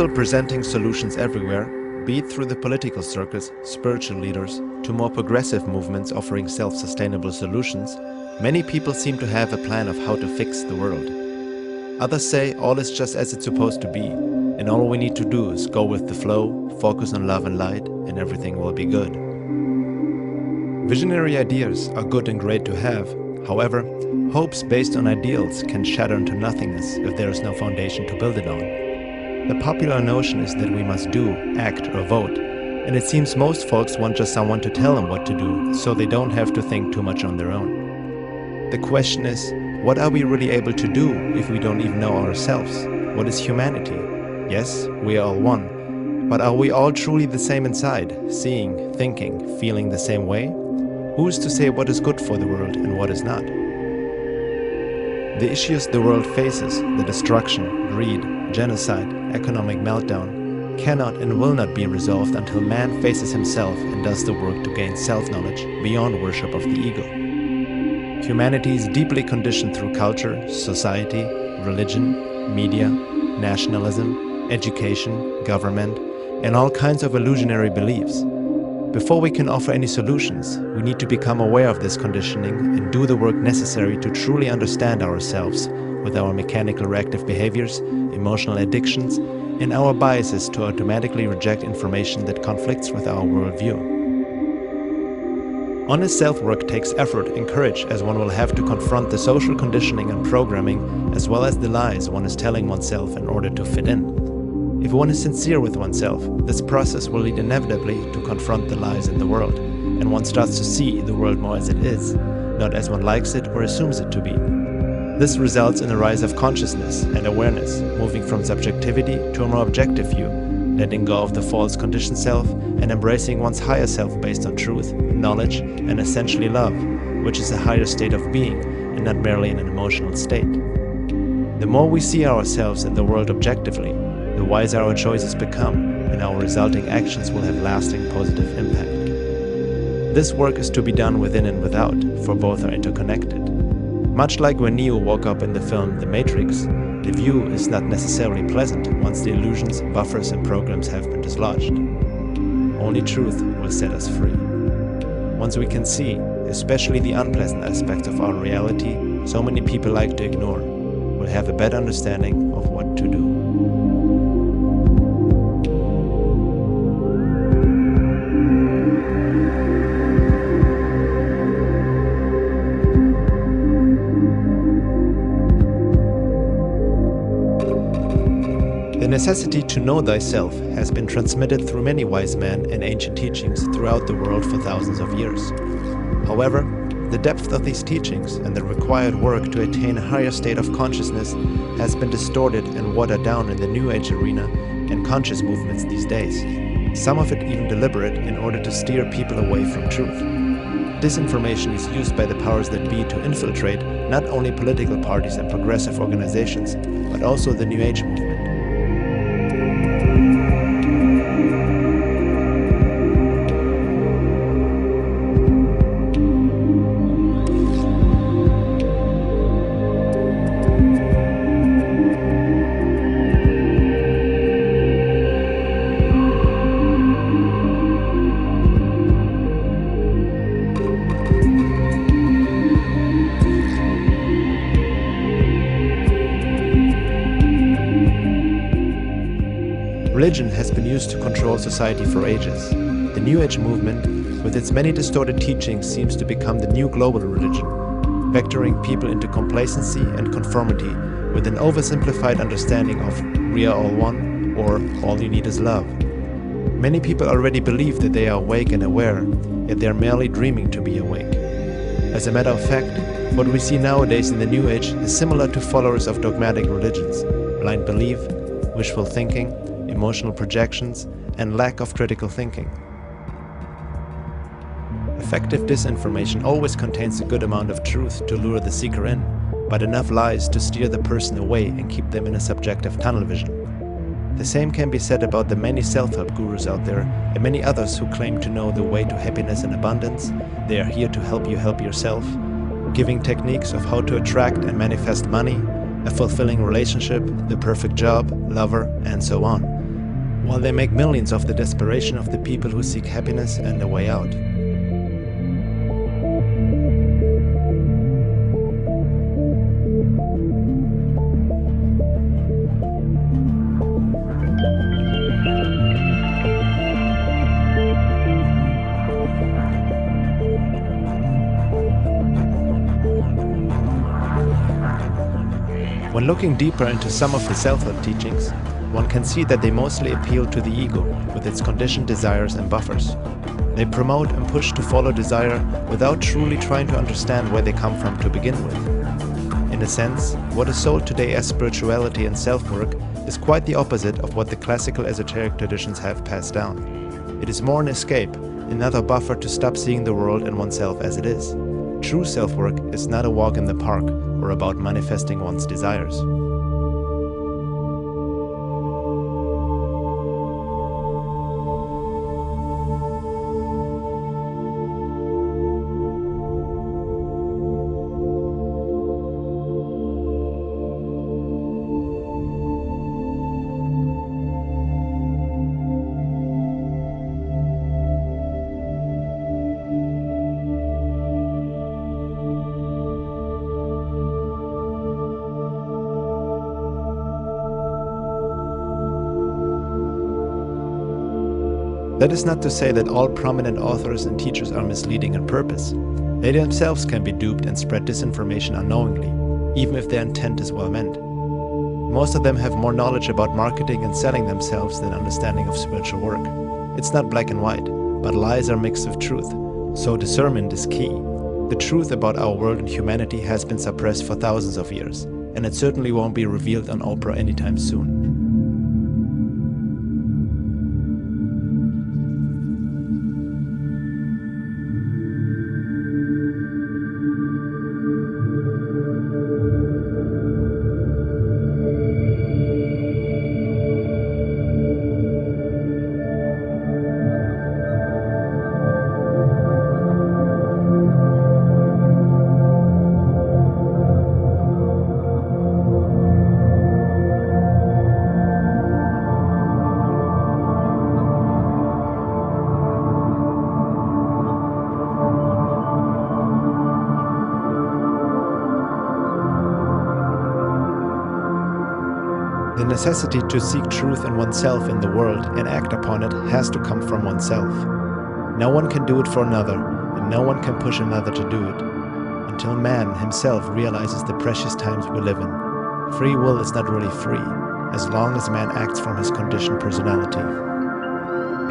people presenting solutions everywhere, be it through the political circles, spiritual leaders, to more progressive movements offering self-sustainable solutions, many people seem to have a plan of how to fix the world. Others say all is just as it's supposed to be, and all we need to do is go with the flow, focus on love and light, and everything will be good. Visionary ideas are good and great to have. However, hopes based on ideals can shatter into nothingness if there is no foundation to build it on. The popular notion is that we must do, act, or vote, and it seems most folks want just someone to tell them what to do, so they don't have to think too much on their own. The question is, what are we really able to do if we don't even know ourselves? What is humanity? Yes, we are all one, but are we all truly the same inside, seeing, thinking, feeling the same way? Who's to say what is good for the world and what is not? The issues the world faces, the destruction, greed, genocide, economic meltdown, cannot and will not be resolved until man faces himself and does the work to gain self-knowledge beyond worship of the ego. Humanity is deeply conditioned through culture, society, religion, media, nationalism, education, government, and all kinds of illusionary beliefs. Before we can offer any solutions, we need to become aware of this conditioning and do the work necessary to truly understand ourselves with our mechanical reactive behaviors, emotional addictions, and our biases to automatically reject information that conflicts with our worldview. Honest self-work takes effort and courage, as one will have to confront the social conditioning and programming as well as the lies one is telling oneself in order to fit in. If one is sincere with oneself, this process will lead inevitably to confront the lies in the world, and one starts to see the world more as it is, not as one likes it or assumes it to be. This results in a rise of consciousness and awareness, moving from subjectivity to a more objective view, letting go of the false conditioned self and embracing one's higher self based on truth, knowledge, and essentially love, which is a higher state of being and not merely an emotional state. The more we see ourselves and the world objectively, the wiser our choices become, and our resulting actions will have lasting positive impact. This work is to be done within and without, for both are interconnected. Much like when Neo woke up in the film The Matrix, the view is not necessarily pleasant once the illusions, buffers, and programs have been dislodged. Only truth will set us free. Once we can see, especially the unpleasant aspects of our reality so many people like to ignore, we'll have a better understanding of what to do. The necessity to know thyself has been transmitted through many wise men and ancient teachings throughout the world for thousands of years. However, the depth of these teachings and the required work to attain a higher state of consciousness has been distorted and watered down in the New Age arena and conscious movements these days, some of it even deliberate in order to steer people away from truth. Disinformation is used by the powers that be to infiltrate not only political parties and progressive organizations, but also the New Age movement. Religion has been used to control society for ages. The New Age movement, with its many distorted teachings, seems to become the new global religion, vectoring people into complacency and conformity with an oversimplified understanding of "we are all one" or "all you need is love." Many people already believe that they are awake and aware, yet they are merely dreaming to be awake. As a matter of fact, what we see nowadays in the New Age is similar to followers of dogmatic religions: blind belief, wishful thinking, emotional projections, and lack of critical thinking. Effective disinformation always contains a good amount of truth to lure the seeker in, but enough lies to steer the person away and keep them in a subjective tunnel vision. The same can be said about the many self-help gurus out there and many others who claim to know the way to happiness and abundance. They are here to help you help yourself, giving techniques of how to attract and manifest money, a fulfilling relationship, the perfect job, lover, and so on. while they make millions of the desperation of the people who seek happiness and a way out. When looking deeper into some of the self-help teachings, one can see that they mostly appeal to the ego with its conditioned desires and buffers. They promote and push to follow desire without truly trying to understand where they come from to begin with. In a sense, what is sold today as spirituality and self-work is quite the opposite of what the classical esoteric traditions have passed down. It is more an escape, another buffer to stop seeing the world and oneself as it is. True self-work is not a walk in the park or about manifesting one's desires. That is not to say that all prominent authors and teachers are misleading on purpose. They themselves can be duped and spread disinformation unknowingly, even if their intent is well meant. Most of them have more knowledge about marketing and selling themselves than understanding of spiritual work. It's not black and white, but lies are mixed with truth, so discernment is key. The truth about our world and humanity has been suppressed for thousands of years, and it certainly won't be revealed on Oprah anytime soon. The necessity to seek truth in oneself in the world and act upon it has to come from oneself. No one can do it for another, and no one can push another to do it, until man himself realizes the precious times we live in. Free will is not really free, as long as man acts from his conditioned personality.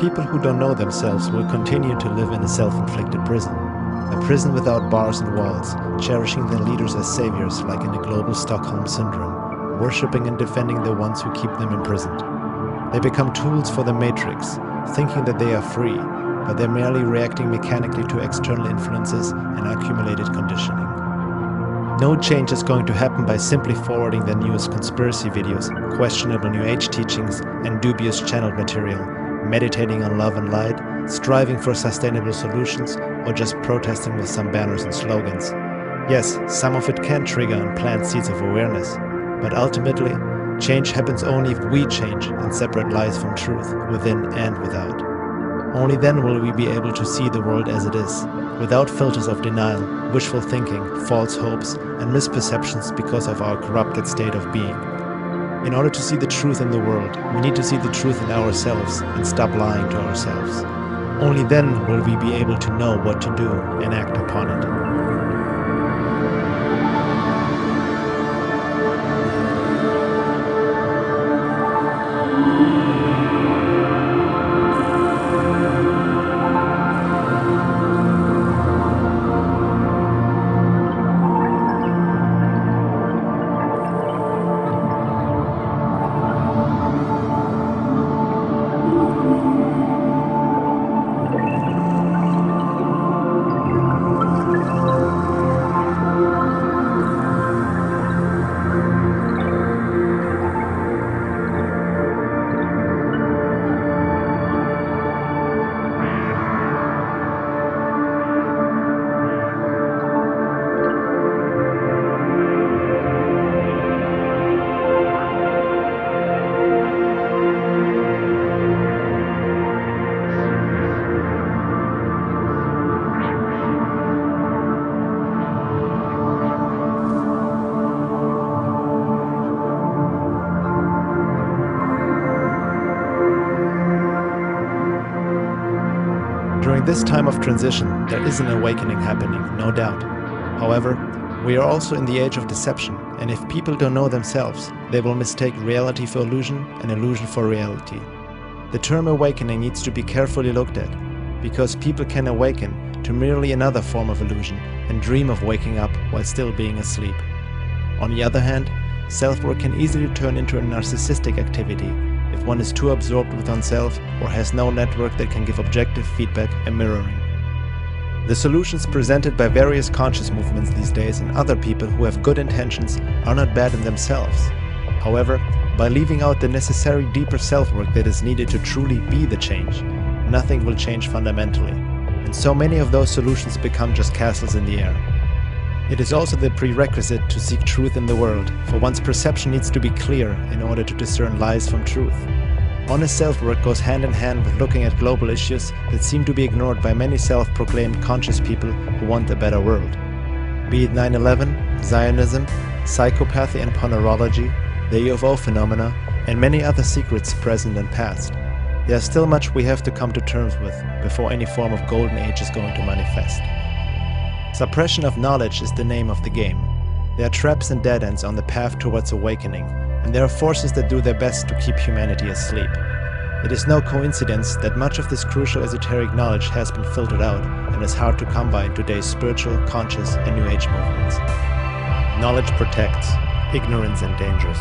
People who don't know themselves will continue to live in a self-inflicted prison. A prison without bars and walls, cherishing their leaders as saviors like in the global Stockholm Syndrome, worshipping and defending the ones who keep them imprisoned. They become tools for the matrix, thinking that they are free, but they're merely reacting mechanically to external influences and accumulated conditioning. No change is going to happen by simply forwarding the newest conspiracy videos, questionable New Age teachings, and dubious channeled material, meditating on love and light, striving for sustainable solutions, or just protesting with some banners and slogans. Yes, some of it can trigger and plant seeds of awareness, but ultimately, change happens only if we change and separate lies from truth, within and without. Only then will we be able to see the world as it is, without filters of denial, wishful thinking, false hopes, and misperceptions because of our corrupted state of being. In order to see the truth in the world, we need to see the truth in ourselves and stop lying to ourselves. Only then will we be able to know what to do and act upon it. During this time of transition, there is an awakening happening, no doubt. However, we are also in the age of deception, and if people don't know themselves, they will mistake reality for illusion and illusion for reality. The term awakening needs to be carefully looked at, because people can awaken to merely another form of illusion and dream of waking up while still being asleep. On the other hand, self-work can easily turn into a narcissistic activity if one is too absorbed with oneself or has no network that can give objective feedback and mirroring. The solutions presented by various conscious movements these days and other people who have good intentions are not bad in themselves. However, by leaving out the necessary deeper self-work that is needed to truly be the change, nothing will change fundamentally, and so many of those solutions become just castles in the air. It is also the prerequisite to seek truth in the world, for one's perception needs to be clear in order to discern lies from truth. Honest self-work goes hand in hand with looking at global issues that seem to be ignored by many self-proclaimed conscious people who want a better world. Be it 9/11, Zionism, psychopathy and pornorology, the UFO phenomena, and many other secrets present and past. There is still much we have to come to terms with before any form of golden age is going to manifest. Suppression of knowledge is the name of the game. There are traps and dead ends on the path towards awakening, and there are forces that do their best to keep humanity asleep. It is no coincidence that much of this crucial esoteric knowledge has been filtered out and is hard to come by in today's spiritual, conscious, and New Age movements. Knowledge protects, ignorance endangers.